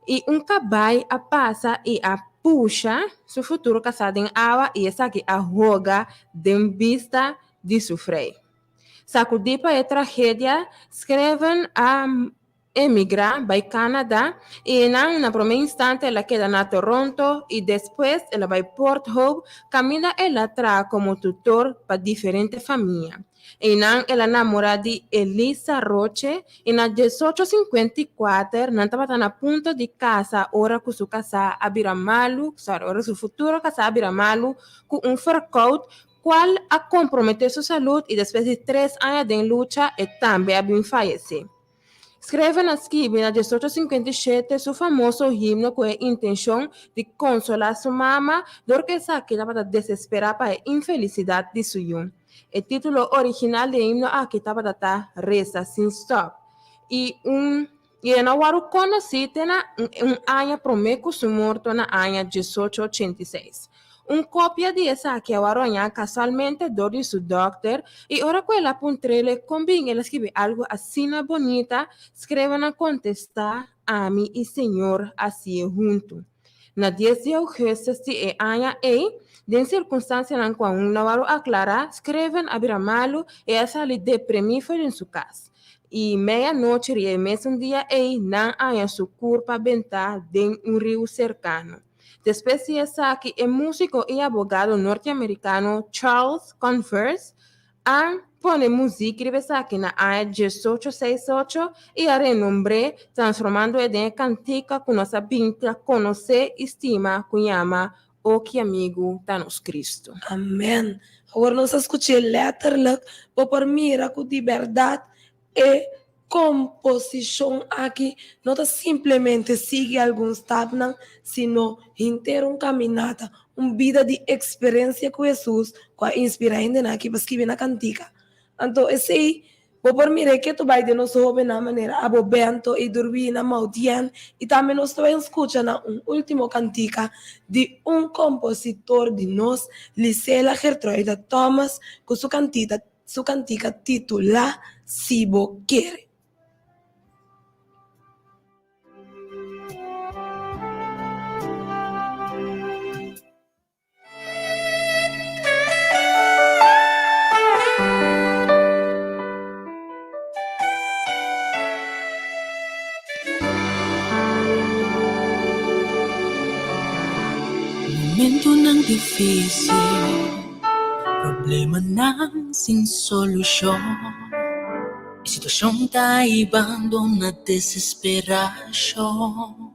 e cavalo a passa e a puxa seu futuro casado em água e essa aqui a roga de vista de sofrer. Sacudipa e tragédia, escrevem a emigrar para Canadá e na primeiro instante ela queda na Toronto e depois ela vai Port Hope, caminha ela atrás como tutor para diferentes famílias. E ela namora de Elisa Roche e na 1854 ela estava na ponto de casa, ora com sua casa a Biramalu, ora seu futuro casa a Biramalu com furcoat qual a comprometer sua saúde e depois de 3 anos de luta e também a falecer. Escreve na Skibi, na 1857, seu famoso himno com a intenção de consolar sua mama, porque essa que estava desesperada para a infelicidade de seu filho. O título original do himno aqui estava a Reza Sin Stop. E na hora conhecido na ano promete seu morto na ano 1886. una copia di essa che aroña casualmente dori su doctor e ora quella puntrele combina e scrive algo assina bonita, scrivono contesta ami e signor assim junto. Na 10 de agosto e anya den circunstância na qual Navarro aclara, escrevem abramalo e essa lhe deprimi foi em sua casa. E meia-noite e mesmo dia não há sua curva bentar de rio cercano. Después de essa que o músico e abogado norte-americano Charles Converse pone música e besa aqui na área 1868 e a renombre transformando em cantica com nossa pinta, conhecer e estima, que chama O que amigo tá nos Cristo. Amen. Agora nós escutamos letterlijk, por miracle de verdade e composição aqui, não é simplesmente seguir alguns tabnas, sino ter uma caminhada, uma vida de experiência com Jesus, com a inspiração aqui para escrever na cantica. Então, esse aí, por mira que tu vai de nós jovem na maneira, abo bento e dormir na maudien, e também nós também escutando último cantica de compositor de nós, Lisela Gertruida Thomas, com sua cantica titulada Si Bo Quiere. Momento ng difícil, problema nang sin solusyon, sitwasyon taibando na desesperasyon.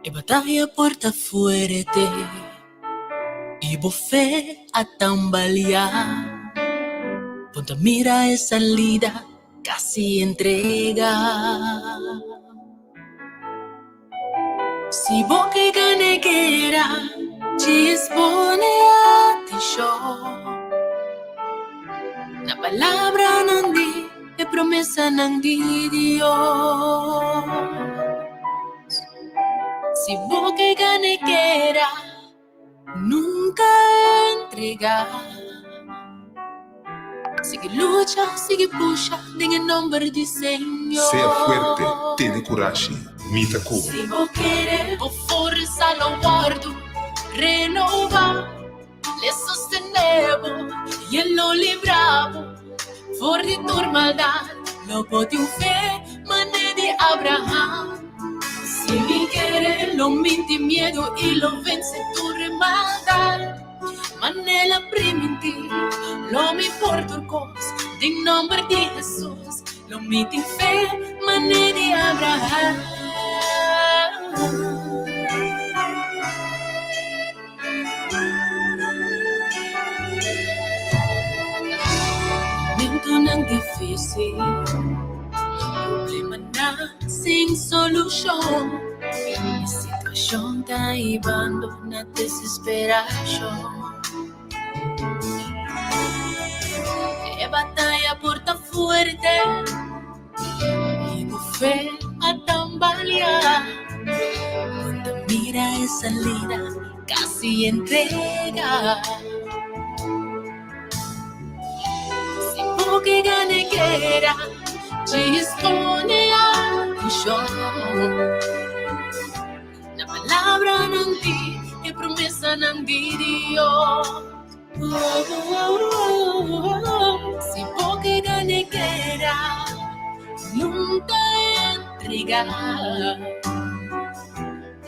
E batalla puerta fuerte, y bofé a tambalear. Punta mira esa salida, casi entrega. Si boca ganegera ci espone atención, na palabra ng di e promesa ng di Dios. Si boca ganegera nunca entrega, sigue lucha, sigue puxa en el nombre del Señor. Sea fuerte, tiene coraje. Mita Cuba. Si vos quieres, vos fuerza lo guardo, renova, le sostenemos y él lo libramos. For de tu maldad, lo podium fe, mané de Abraham. Si mi querer lo minti miedo y lo vence tu maldad, mané la primitiva, lo mi por turcos, en nombre de Jesús, lo minti fe, mané de Abraham. Momento ng difícil, problema na sin solusyon, sitwasyon taibando na desesperasyon. E batalla porta fuerte, y fe a tambalear. Cuando mira esa salida, casi entrega. Si poche ganegera ci espone a Dios, la palabra ng di e promesa ng di Dios. Si poche ganegera nunca entrega,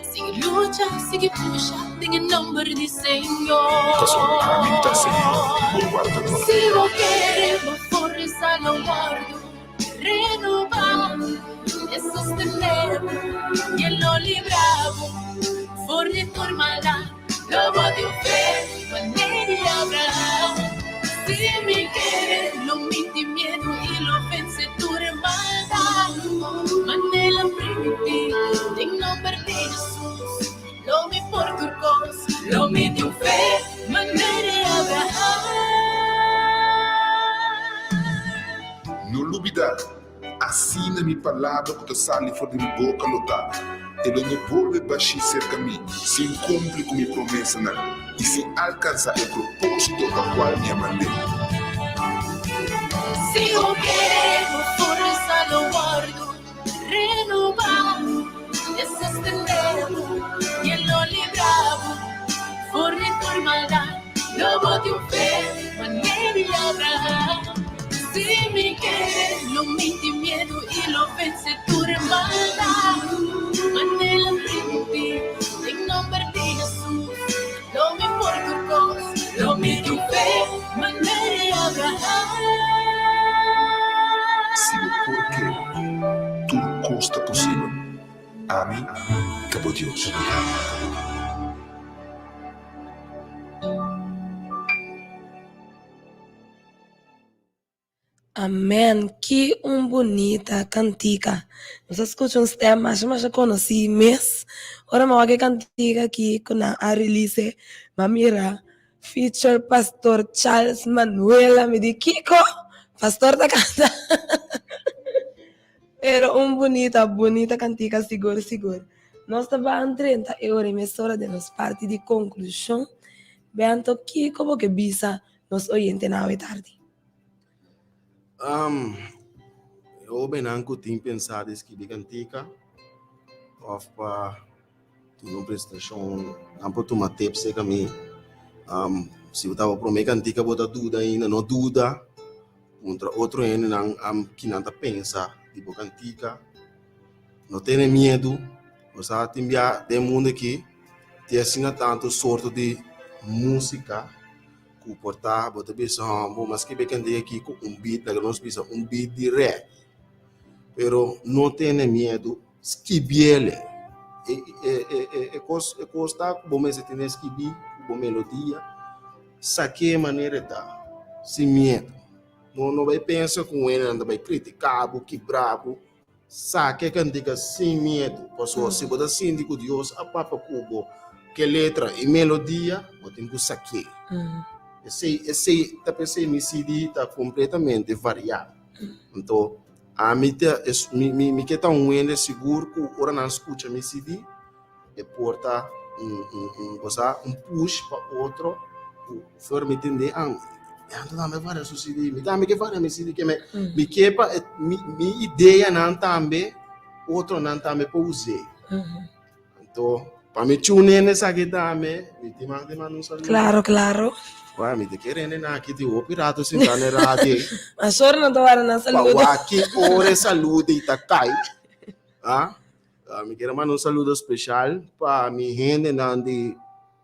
sigue lucha, sigue puxa en el nombre del Señor. Casolamente, Señor, vos guarda tu Si vos querés, vos fuerza lo guardo, renovamos, le sostenemos y él lo libramos. For de tu maldad, lo de fe, mané de Abraham. Si me quieres, lo minti miedo y lo vence tu maldad. Mané la primitiva, en nombre de Jesús, lo mi por turcos, lo mi de fe, mané de Abraham. não olvidar. Assina minha palavra que tu sale fora de minha boca lutar. ele não volve baixar cerca de mim, sem cumprir com minha promessa e sem alcançar o propósito a qual me mandei. Se eu quero força lo guardo, renovar, e sostenerlo, e lo libravo, fuori por maldad, lobo de un fe, manera y Abraham. Si me quieres, lo miti miedo y lo vence tu hermandad. Manela frente, en nombre de Jesús, lo me importa cosa, lo miti un fe, manera y Abraham. Se o porquê, tudo custa possível. Amém. Acabou Deus. Amém. Que bonita cantica. Nós escutamos temas, mas já conheci mês. Ora, mas que cantica aqui com a release, mamira, feature Pastor Charles Manuela, me di Kiko, pastor da canta. Pero bonita cantica, seguro. Nós estamos em 30 euros, emissora de nos parte de conclusão. Bento Kiko, porque bisa nos oyente na tarde. Eu bem não tenho pensado que de cantica, of para tu não prestação, não para tu matar se caminho. Se eu estava para mim cantica, bota dúvida ainda, não dúvida. Outro ainda não que não tá pensa tipo cantica, não tem medo. Você tem de mundo aqui, tem assim tanto sorte de música. Que portar, bota pensar, mas que cantar aqui com beat, da nós pensa beat de rap. Pero não tenha medo, esquibiele. Costa bom mas tem esquibi, bom melodia, saque maneira tá, sem medo. Não vai pensar com ele, não vai criticar, que brabo, saque cantiga sem medo. Passou se bota síndico Deus, a papa cubo, que letra e melodia, botem que saque. Esse tapete me CD está completamente variado. Então, a mim que está ende seguro que ora não escuta me CD e porta push para outro, for me entender então também várias CD, me também que várias me CD que me quepa mi ideia não também, outro não também para usar. Então, para me tune nessa aqui também, me te não sabe. Claro. Wah, me te querendo na aqui de o pirata sentar na rádio. Mas só não tô na saúde. Para aqui ore saúde e tá cai. Me quero mandar saludo especial para mi gente de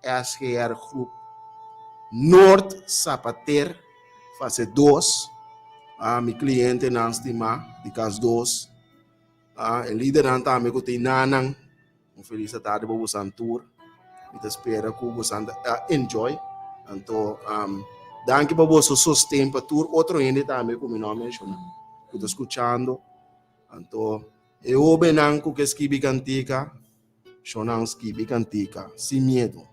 SGR Group Norte Zapater fase 2. Mi cliente não estima de cas 2. O líder não tá me que nanang. Feliz tarde para o Santur. Me te espera que o Santur enjoy. Então, danke para você sustento para tudo. Outro ainda também como não menciono. Que estou escutando. Então, eu bem não que escrevi cantica, eu não escrevi cantica, sem medo.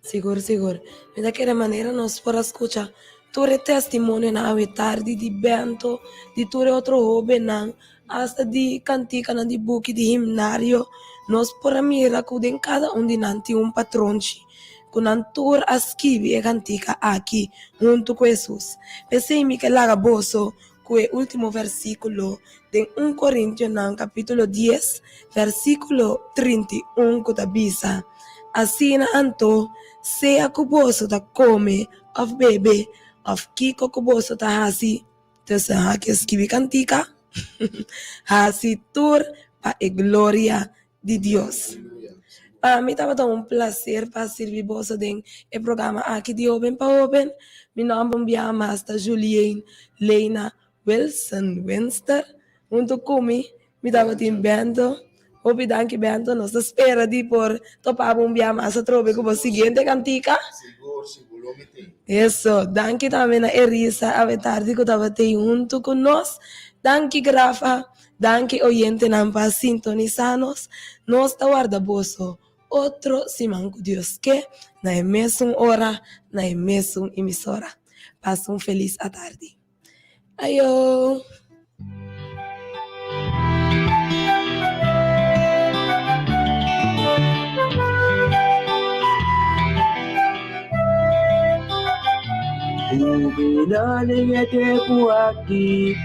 Seguro. De daquela maneira nós podemos escutar todo testemunho na tarde de Bento, de todo outro hobby não, hasta de cantica na de book de himnário, nós podemos mirar que cada de nós tem patrão. Com a tour a escrever e cantica aqui, junto com Jesus. Pensei-me que lá boso, com o último versículo de 1 Coríntios, capítulo 10, versículo 31, que bisa. Assim, anto, seja que boso da come, of bebe, of kiko que boso da hasi, então, aqui escrever cantica, hasi tour para a glória de Deus. Para mim estava um prazer para servir você no programa aqui de Open para Open. Meu nome é Master Juliane Leina Wilson Winster. Junto comigo, me estava Bento. Obrigado, Bento. Nós espera de por topar Master trobe com a seguinte cantica. Seguro, me tem. Isso. Danke também a Erisa, a tarde que estava junto conosco. Danke, Grafa. Danke, oyente, para sintonizarnos. Nós está guarda bolso. Outro simão com Deus que na mesma hora, na mesma emissora. Passa feliz à tarde. Ayo! Ubinaningete po aquí,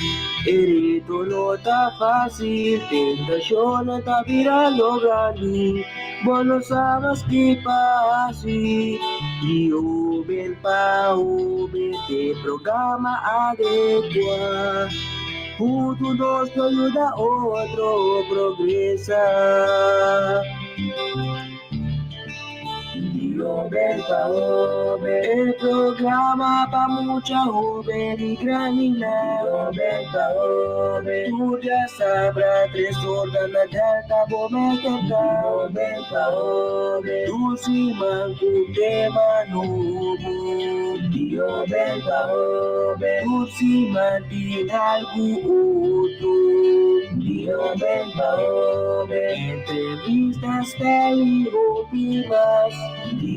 erito no ta fácil, tentación no ta vira lograni, bono sabes que pasi, y uben pa uben te programa adequa, junto nos ayuda otro progresa. Joven pa joven, el programa pa mucha joven y granina. Joven pa joven, tú ya sabrás tres horas la data bometerta. Joven pa joven, tú si manco tema nuevo. Joven pa joven, tú si mantin algo otro. Joven pa joven, entrevistas televisivas.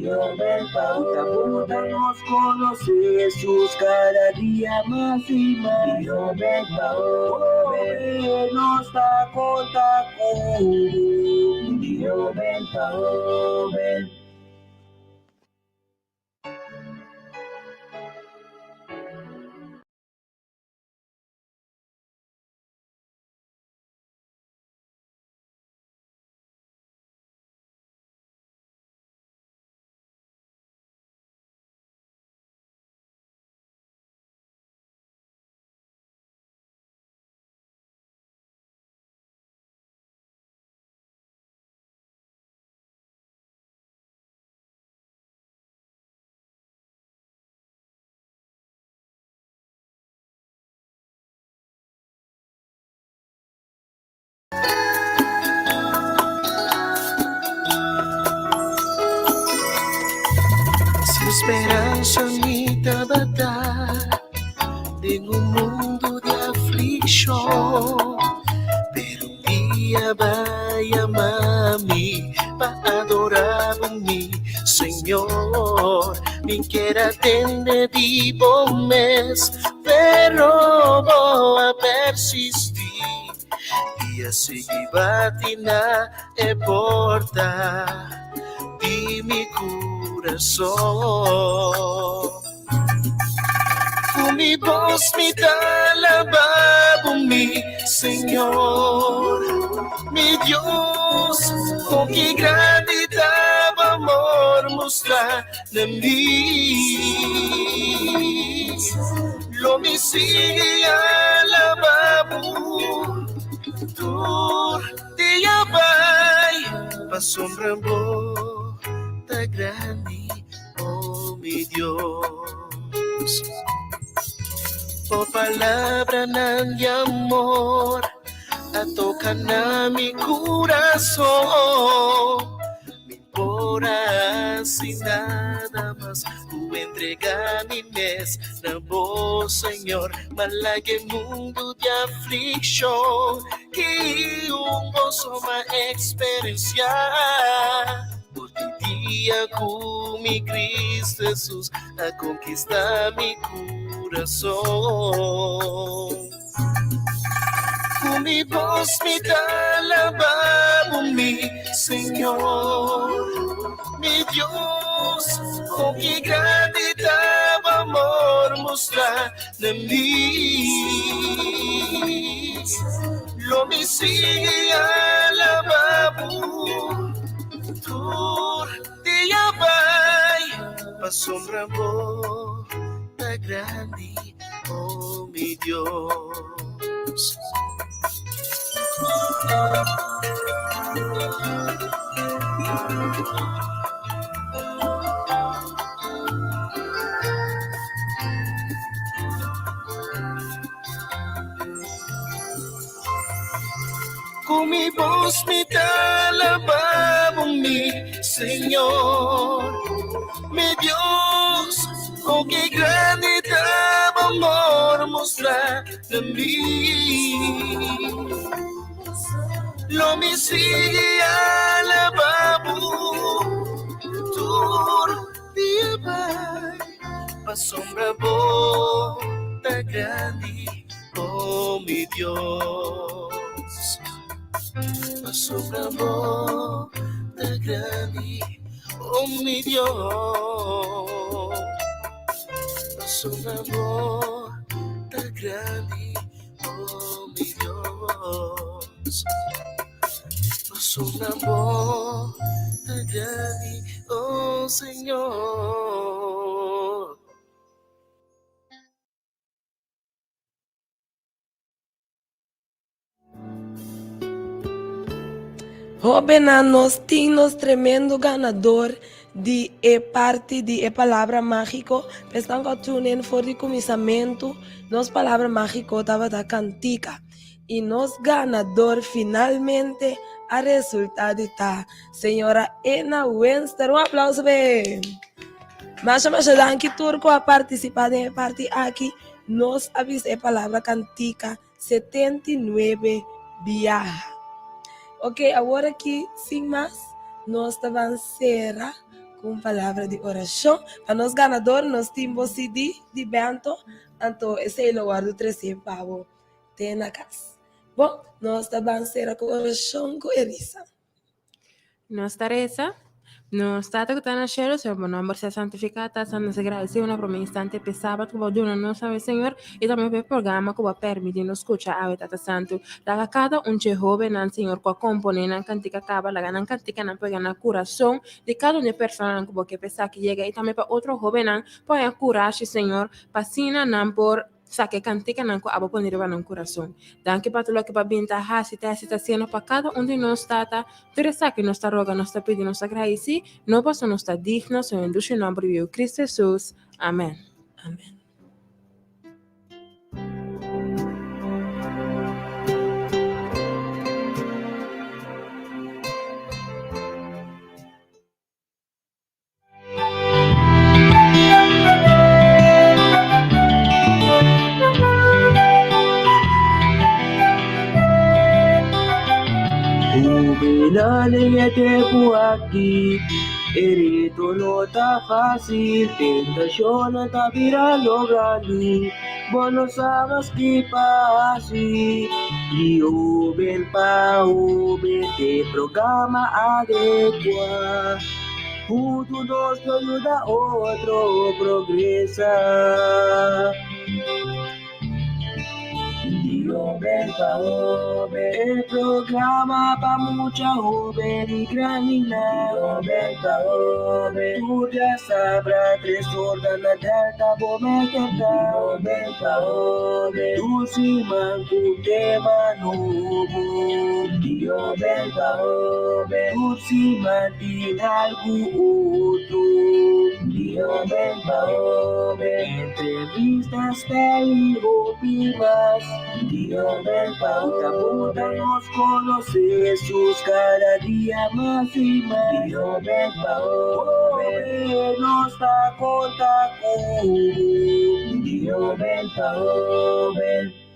Joven pa joven, nos conoce Jesús cada día más y más. Joven pa joven, nos da contacto. Joven pa joven. Sin esperanza ni dar en un mundo de aflicción, pero un día vaya mami va a adorar a mi Señor. Mi quiera atender vivo mes, pero voy a persistir y así batina e porta di mi corazón. Con mi voz mi alabado mi Señor, mi Dios, con qué grandidad amor mostrar de mí. Lo mi sigue alabado, tú dia vai, pa sombra ta grande, oh mi Dios. Oh palabra de amor, a tocar na mi corazón. Me importa sin nada más, tu entregar mi mes na voz, Señor. Malague mundo de aflicción, que un gozo más experienciar. Por ti día con mi Cristo Jesús a conquistar mi corazón. Con mi voz mi alabamos mi Señor, mi Dios, con qué grandidad amor mostrar de mí. Lo mi sigue alabamos, tu dia vai, pa sombra ta grande, oh mi Dios. Con mi voz mi alabamos mi Señor, mi Dios, con qué grandidad amor mostrar de mí. Lo mi sigue alabamos, tu dia vai, pa sombra ta grande, oh mi Dios. Pa sombra ta grande, oh mi Dios. Pa Nosso amor tá grande, oh meu Deus. Nosso amor tá grande, oh Senhor. Robena, nós temos tremendo ganador de parte de palavra mágico. Estão com tunen for de começamento. Nossa palavra mágico estava da cantica. E nosso ganador finalmente a resultado está senhora Ena Wenster. Um aplauso bem. Mas danke turco a participar em parte aqui. Nós avisa a palavra cantica 79 viaja. Ok, agora aqui, sem mais, nós vamos encerrar com palavra de oração. Para nós ganador, nós temos CD de Bento, então esse é o lugar do 300 pavos. Tem na casa. Bom, nós vamos encerrar com oração com Elisa. Nós Teresa, nós tata que está na cheiro, seu bom nome seja santificado, santo se agradecer uma por um instante pesava que vai dar não sabe Senhor e também pelo programa que vai permitir nos escutar a Tata Santo. Da cada jovem nan Senhor com a componente nan cantica acaba la ganan cantica nan pega na coração de cada uma pessoa que vai pensar que chega e também para outro jovem nan põe a coragem Senhor, pasina nan por saque cantica nan ko abo ponir ba nan coração. Danke para tudo que para binta hasi ta sendo para cada de nós tata, Teresa que nos está roga, nos está pedindo, nos agradece, no passo nos está digno, se endurece o nome de Cristo Jesus. Amém. Amém. Jubilale aqui, erito não tá fácil, tentação tá virando grande, bom não sabes que passe, e o bem pa o bem te programa adequa, tudo nos ajuda outro progressa. Dio Benta Obe, el programa pa mucha joven y granina. Dio Benta Obe, tú ya sabrás, 3 horas la delta bometa. Dio Benta Obe, tú si manco tema nuevo. Dio Benta Obe, tú si mantin algo otro. Dio Benta Obe, entrevistas más. Dio Benta Obe, nos conoces cada día más y más. Dio Benta Obe, nos da contacto. Dio Benta Obe.